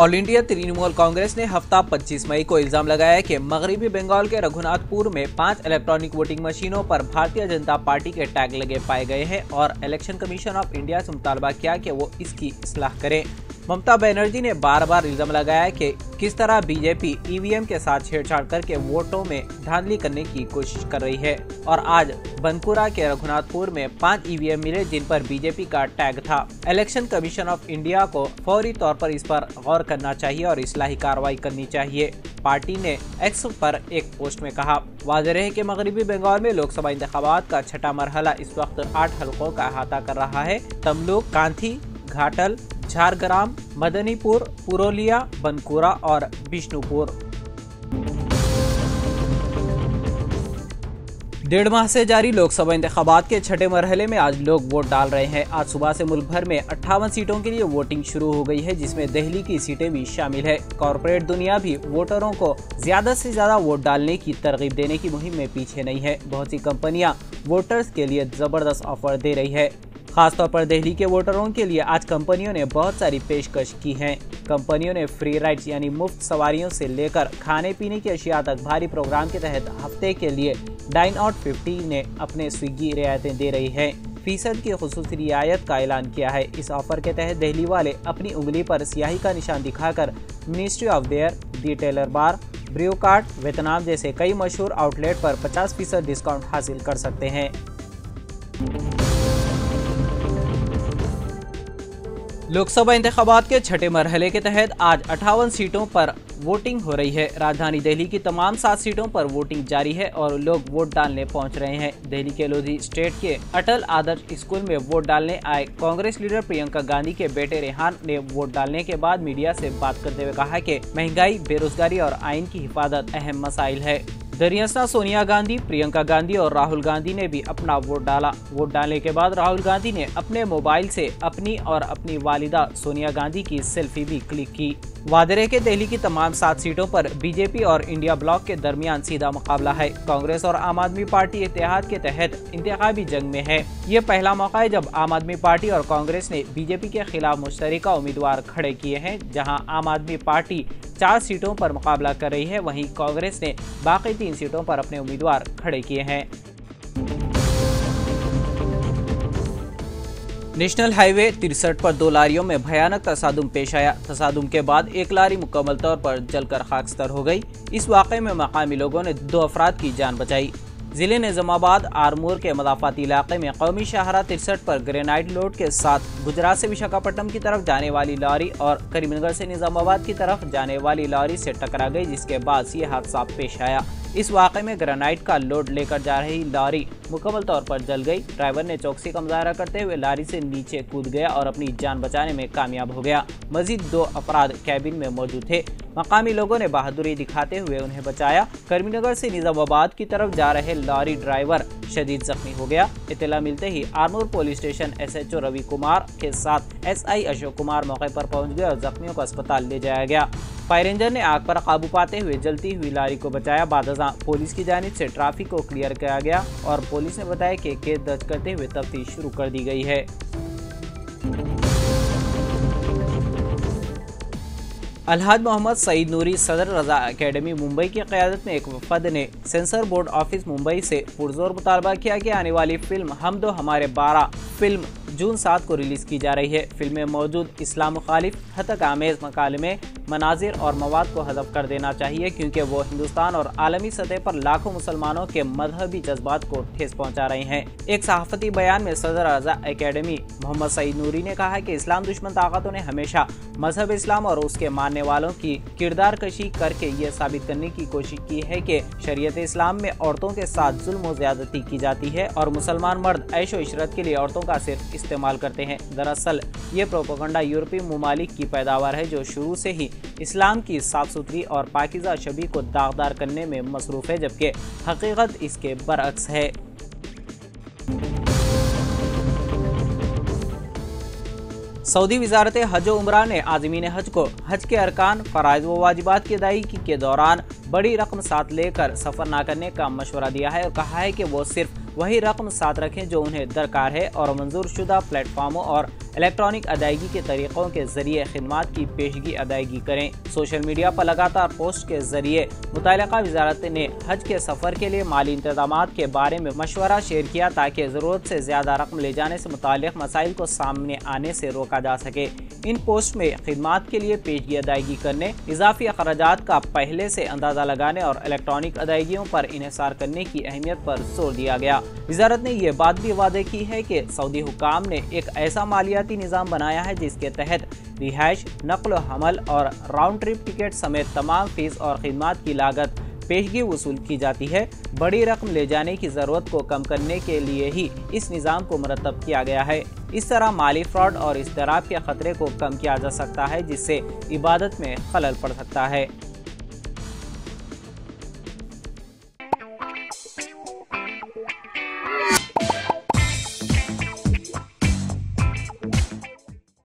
All India Trinamool Congress ने हफ्ता 25 मई को इल्जाम लगाया कि मगरबी बंगाल के रघुनाथपुर में 5 इलेक्ट्रॉनिक वोटिंग मशीनों पर भारतीय जनता पार्टी के टैग लगे पाए गए हैं और इलेक्शन कमीशन ऑफ इंडिया से मुतालबा किया कि वो इसकी इस्लाह करे। ममता बनर्जी ने बार बार इल्जाम लगाया कि किस तरह बीजेपी ईवीएम के साथ छेड़छाड़ करके वोटों में धांधली करने की कोशिश कर रही है और आज बनकुरा के रघुनाथपुर में 5 ईवीएम मिले जिन पर बीजेपी का टैग था। इलेक्शन कमीशन ऑफ इंडिया को फौरी तौर पर इस पर गौर करना चाहिए और इस्लाही कार्रवाई करनी चाहिए। पार्टी ने एक्स पर एक पोस्ट में कहा, वाज़ेह है कि मगरबी बंगाल में लोकसभा इंतखाबात का छठा मरहला इस वक्त 8 हलकों का अहाता कर रहा है। तमलुक, कांथी, घाटल, झारग्राम, मदनीपुर, पुरुलिया, बनकुरा और बिष्णुपुर। 1.5 माह से जारी लोकसभा इंतखाबात के छठे मरहले में आज लोग वोट डाल रहे हैं। आज सुबह से मुल्क भर में 58 सीटों के लिए वोटिंग शुरू हो गई है, जिसमें दिल्ली की सीटें भी शामिल है। कॉरपोरेट दुनिया भी वोटरों को ज्यादा से ज्यादा वोट डालने की तरगीब देने की मुहिम में पीछे नहीं है। बहुत सी कंपनियां वोटर्स के लिए जबरदस्त ऑफर दे रही है। खासतौर पर दिल्ली के वोटरों के लिए आज कंपनियों ने बहुत सारी पेशकश की हैं। कंपनियों ने फ्री राइड्स यानी मुफ्त सवारियों से लेकर खाने पीने की अशिया तक भारी प्रोग्राम के तहत हफ्ते के लिए डाइन आउट 50 ने अपने स्विगी रियायतें दे रही है। फीसद की खुसूसी रियायत का ऐलान किया है। इस ऑफर के तहत दिल्ली वाले अपनी उंगली पर स्याही का निशान दिखाकर ministry of air, the tailor bar, brew cart, Vietnam जैसे कई मशहूर आउटलेट पर 50% डिस्काउंट हासिल कर सकते हैं। लोकसभा इंतखाबात के छठे मरहले के तहत आज 58 सीटों पर वोटिंग हो रही है। राजधानी दिल्ली की तमाम 7 सीटों पर वोटिंग जारी है और लोग वोट डालने पहुंच रहे हैं। दिल्ली के लोधी स्टेट के अटल आदर्श स्कूल में वोट डालने आए कांग्रेस लीडर प्रियंका गांधी के बेटे रेहान ने वोट डालने के बाद मीडिया से बात करते हुए कहा कि महंगाई, बेरोजगारी और आइन की हिफाजत अहम मसाइल है। दरियासना सोनिया गांधी, प्रियंका गांधी और राहुल गांधी ने भी अपना वोट डाला। वोट डालने के बाद राहुल गांधी ने अपने मोबाइल से अपनी और अपनी वालिदा सोनिया गांधी की सेल्फी भी क्लिक की। वाज़ेह के दिल्ली की तमाम 7 सीटों पर बीजेपी और इंडिया ब्लॉक के दरमियान सीधा मुकाबला है। कांग्रेस और आम आदमी पार्टी इत्तेहाद के तहत इंतखाबी जंग में है। ये पहला मौका है जब आम आदमी पार्टी और कांग्रेस ने बीजेपी के खिलाफ मुश्तरका उम्मीदवार खड़े किए हैं। जहां आम आदमी पार्टी 4 सीटों पर मुकाबला कर रही है, वहीं कांग्रेस ने बाकी 3 सीटों पर अपने उम्मीदवार खड़े किए हैं। नेशनल हाईवे 63 पर 2 लारियों में भयानक तसादुम पेश आया। तसादुम के बाद एक लारी मुकम्मल तौर पर जलकर खाकस्तर हो गई। इस वाक़े में मकामी लोगों ने 2 अफराद की जान बचाई। जिले निजामाबाद आरमूर के मदाफाती इलाके में कौमी शाहरा 63 पर ग्रेनाइट लोड के साथ गुजरात से विशाखापट्टनम की तरफ जाने वाली लॉरी और करीमनगर से निजामाबाद की तरफ जाने वाली लॉरी से टकरा गई, जिसके बाद ये हादसा पेश आया। इस वाक़े में ग्रेनाइट का लोड लेकर जा रही लॉरी मुकम्मल तौर पर जल गई। ड्राइवर ने चौकसी का मुजाहरा करते हुए लॉरी से नीचे कूद गया और अपनी जान बचाने में कामयाब हो गया। मजीद 2 अफराद कैबिन में मौजूद थे। मकामी लोगों ने बहादुरी दिखाते हुए उन्हें बचाया। करीमनगर से निजामाबाद की तरफ जा रहे लॉरी ड्राइवर शदीद जख्मी हो गया। इत्तला मिलते ही Armoor police station SHO Ravi Kumar के साथ SI अशोक कुमार मौके पर पहुंच गए और जख्मियों को अस्पताल ले जाया गया। फायर इंजन ने आग पर काबू पाते हुए जलती हुई लॉरी को बचाया। बादशाह पुलिस की जानिब से ट्रैफिक को क्लियर किया गया और पुलिस ने बताया कि केस दर्ज करते हुए तफ्तीश शुरू कर दी गई है। अलहाज मोहम्मद सईद नूरी सदर रजा एकेडमी मुंबई की क़यादत में एक वफद ने सेंसर बोर्ड ऑफिस मुंबई से पुरजोर मुतालबा किया कि आने वाली फिल्म हम दो हमारे 12 फिल्म जून 7 को रिलीज की जा रही है। फिल्म में मौजूद इस्लाम मुखालिफ, हतक आमेज मकालमे, मनाजिर और मवाद को हज़फ कर देना चाहिए, क्योंकि वो हिंदुस्तान और आलमी सतह पर लाखों मुसलमानों के मजहबी जज्बात को ठेस पहुंचा रहे हैं। एक सहाफ़ती बयान में सदर रजा एकेडमी मोहम्मद सईद नूरी ने कहा कि इस्लाम दुश्मन ताकतों ने हमेशा मजहब इस्लाम और उसके मानने वालों की किरदार कशी करके ये साबित करने की कोशिश की है कि शरीयत इस्लाम में औरतों के साथ जुल्म और ज्यादती की जाती है और मुसलमान मर्द ऐशो इशरत के लिए औरतों का सिर्फ इस्तेमाल करते हैं। दरअसल ये प्रोपेगेंडा यूरोपीय ममालिक की पैदावार है, जो शुरू से ही इस्लाम की साफ सुथरी और पाकीज़ा छवि को दागदार करने में मसरूफ़ है, जबकि हकीकत इसके बरअक्स है। सऊदी वजारत हज व उम्रा ने आज़मीन हज को हज के अरकान, फ़राइज़ व वाजिबात की अदायगी के दौरान बड़ी रकम साथ लेकर सफ़र न करने का मशवरा दिया है और कहा है कि वो सिर्फ वही रकम साथ रखें जो उन्हें दरकार है और मंजूर शुदा प्लेटफार्मों और इलेक्ट्रॉनिक अदायगी के तरीक़ों के जरिए खिदमात की पेशगी अदायगी करें। सोशल मीडिया पर लगातार पोस्ट के जरिए मुतल्लिका वज़ारत ने हज के सफ़र के लिए माली इंतज़ामात के बारे में मशवरा शेयर किया ताकि ज़रूरत से ज़्यादा रकम ले जाने से मुताल्लिक़ मसाइल को सामने आने से रोका जा सके। इन पोस्ट में खिदमात के लिए पेशगी अदायगी करने, इजाफी अखराजात का पहले से अंदाज़ा लगाने और इलेक्ट्रॉनिक अदायगियों पर इन्हिसार करने की अहमियत पर जोर दिया गया। वज़ारत ने यह बात भी वादे की है कि सऊदी हुक्काम ने एक ऐसा मालियाती निज़ाम बनाया है जिसके तहत रिहाइश, नक्ल हमल और राउंड ट्रिप टिकट समेत तमाम फीस और खिदमात की लागत पेशगी वसूल की जाती है। बड़ी रकम ले जाने की ज़रूरत को कम करने के लिए ही इस निज़ाम को मुरतब किया गया है। इस तरह माली फ्रॉड और इज़्तिराब के ख़तरे को कम किया जा सकता है, जिससे इबादत में खलल पड़ सकता है।